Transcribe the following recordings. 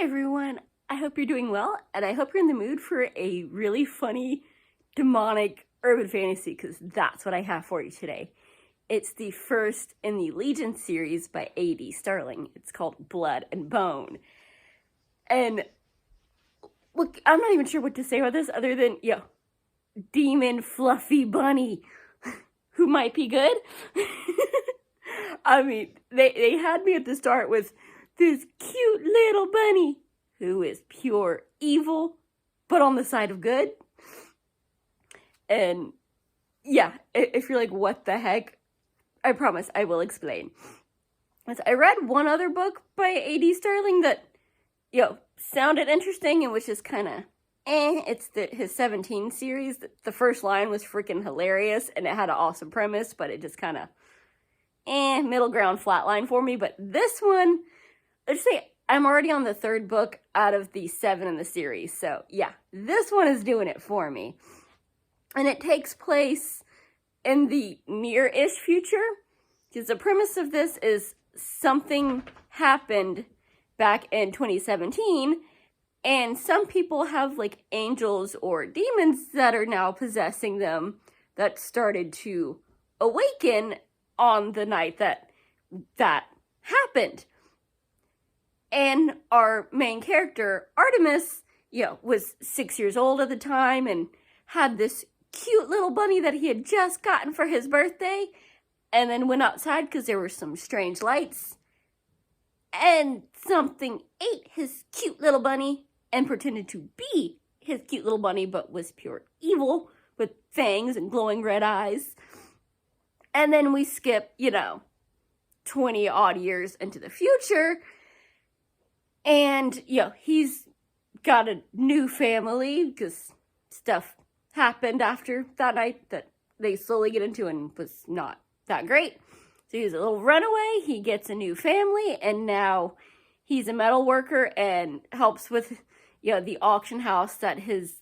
everyone, I hope you're doing well, and I hope you're in the mood for a really funny, demonic urban fantasy, because that's what I have for you today. It's the first in the Legion series by A.D. Starling. It's called Blood and Bone. And look, I'm not even sure what to say about this other than, demon fluffy bunny who might be good. I mean, they had me at the start with this cute little bunny who is pure evil, but on the side of good. And yeah, if you're like, what the heck? I promise I will explain. As I read one other book by A.D. Starling that, sounded interesting and was just kind of It's his 17 series. The first line was freaking hilarious and it had an awesome premise, but it just kind of middle ground flatline for me. But this one, let's say I'm already on the third book out of the 7 in the series. So yeah, this one is doing it for me. And it takes place in the near-ish future. Because the premise of this is something happened back in 2017. And some people have like angels or demons that are now possessing them that started to awaken on the night that happened. And our main character, Artemis, was 6 years old at the time and had this cute little bunny that he had just gotten for his birthday, and then went outside because there were some strange lights, and something ate his cute little bunny and pretended to be his cute little bunny, but was pure evil with fangs and glowing red eyes. And then we skip, 20 odd years into the future, and, he's got a new family because stuff happened after that night that they slowly get into and was not that great. So he's a little runaway, he gets a new family, and now he's a metal worker and helps with, the auction house that his,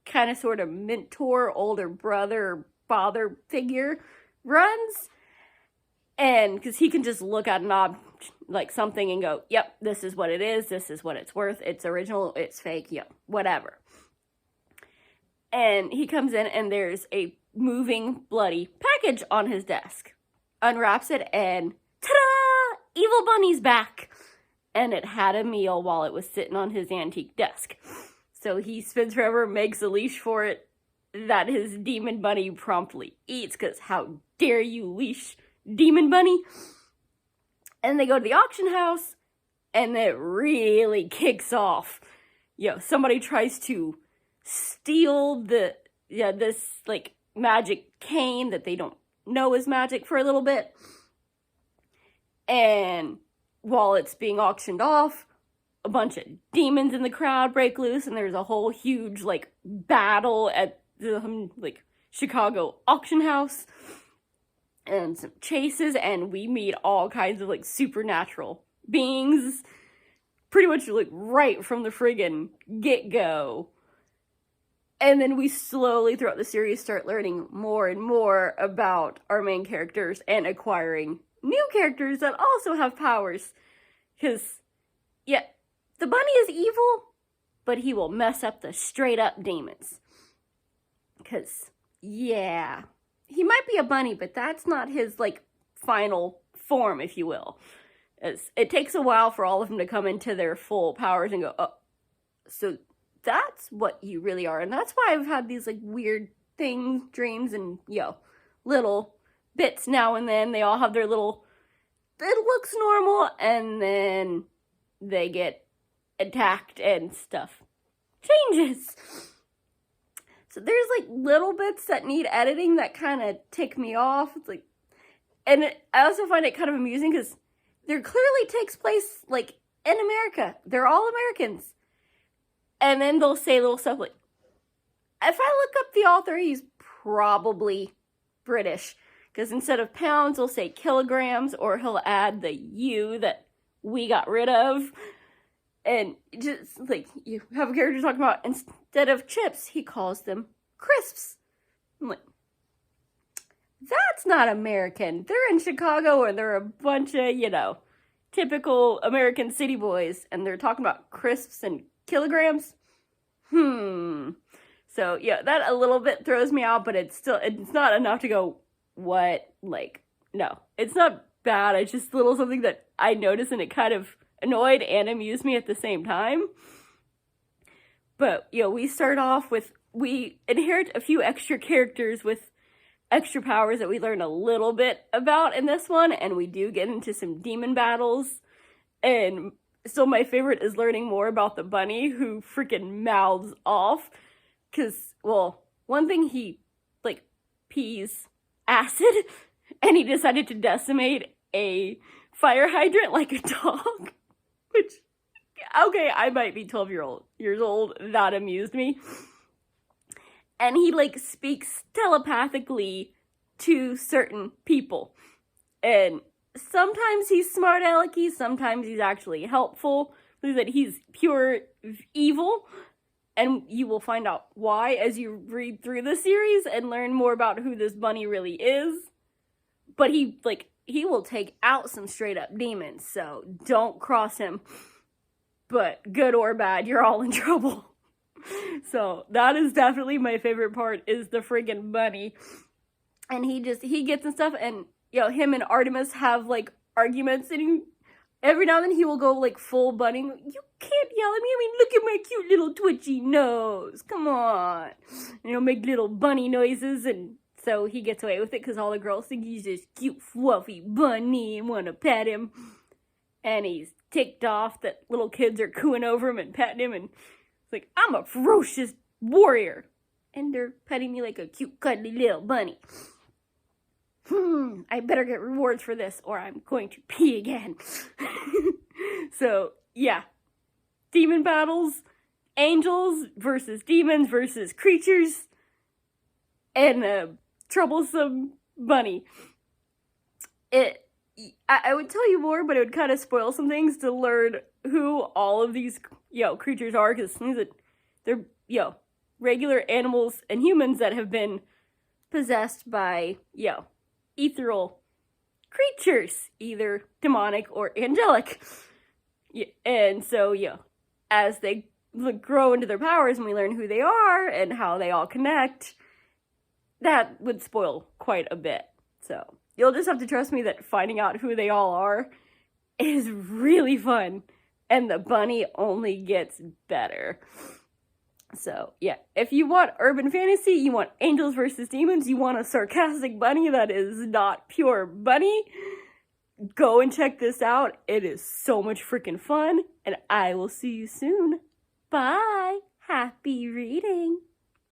kind of sort of mentor, older brother or father figure runs. And because he can just look at an something and go, yep, this is what it is, this is what it's worth, it's original, it's fake, whatever. And he comes in and there's a moving, bloody package on his desk. Unwraps it and ta-da! Evil Bunny's back! And it had a meal while it was sitting on his antique desk. So he spins forever, makes a leash for it that his demon bunny promptly eats, because how dare you leash demon bunny? And they go to the auction house, and it really kicks off. Somebody tries to steal this magic cane that they don't know is magic for a little bit. And while it's being auctioned off, a bunch of demons in the crowd break loose, and there's a whole huge battle at the Chicago auction house. And some chases, and we meet all kinds of supernatural beings pretty much right from the friggin' get-go. And then we slowly throughout the series start learning more and more about our main characters and acquiring new characters that also have powers. Because, the bunny is evil, but he will mess up the straight-up demons. Because, he might be a bunny, but that's not his, final form, if you will. It takes a while for all of them to come into their full powers and go, oh, so that's what you really are. And that's why I've had these, weird things, dreams, and, little bits now and then. They all have their little, it looks normal, and then they get attacked and stuff changes. So there's little bits that need editing that kind of tick me off. It's I also find it kind of amusing because there clearly takes place in America. They're all Americans. And then they'll say little stuff if I look up the author, he's probably British. Because instead of pounds, he'll say kilograms, or he'll add the U that we got rid of. And just, you have a character talking about, instead of chips, he calls them crisps. I'm that's not American. They're in Chicago, and they're a bunch of, typical American city boys, and they're talking about crisps and kilograms. So, yeah, that a little bit throws me out, but it's not enough to go, what? Like, no. It's not bad, it's just a little something that I noticed, and it kind of annoyed and amused me at the same time. But, we inherit a few extra characters with extra powers that we learn a little bit about in this one, and we do get into some demon battles. And so my favorite is learning more about the bunny who freaking mouths off. Because, well, one thing he, pees acid, and he decided to decimate a fire hydrant like a dog. Which, okay, I might be 12 years old. That amused me. And he, speaks telepathically to certain people. And sometimes he's smart alecky, sometimes he's actually helpful. That he's pure evil. And you will find out why as you read through the series and learn more about who this bunny really is. But he will take out some straight up demons, so don't cross him. But good or bad, you're all in trouble. So that is definitely my favorite part, is the friggin' bunny. And he gets and stuff, and him and Artemis have arguments, and every now and then he will go full bunny. You can't yell at me. I mean, look at my cute little twitchy nose. Come on. Make little bunny noises, and so he gets away with it because all the girls think he's this cute, fluffy bunny and want to pet him. And he's ticked off that little kids are cooing over him and petting him, and it's like, I'm a ferocious warrior. And they're petting me like a cute, cuddly little bunny. I better get rewards for this or I'm going to pee again. So, yeah. Demon battles, angels versus demons versus creatures, and a troublesome bunny. I would tell you more, but it would kind of spoil some things to learn who all of these, creatures are, because they're, regular animals and humans that have been possessed by, ethereal creatures, either demonic or angelic. And so, as they grow into their powers and we learn who they are and how they all connect, that would spoil quite a bit. So, you'll just have to trust me that finding out who they all are is really fun, and the bunny only gets better. So, yeah, if you want urban fantasy, you want angels versus demons, you want a sarcastic bunny that is not pure bunny, go and check this out. It is so much freaking fun, and I will see you soon. Bye! Happy reading!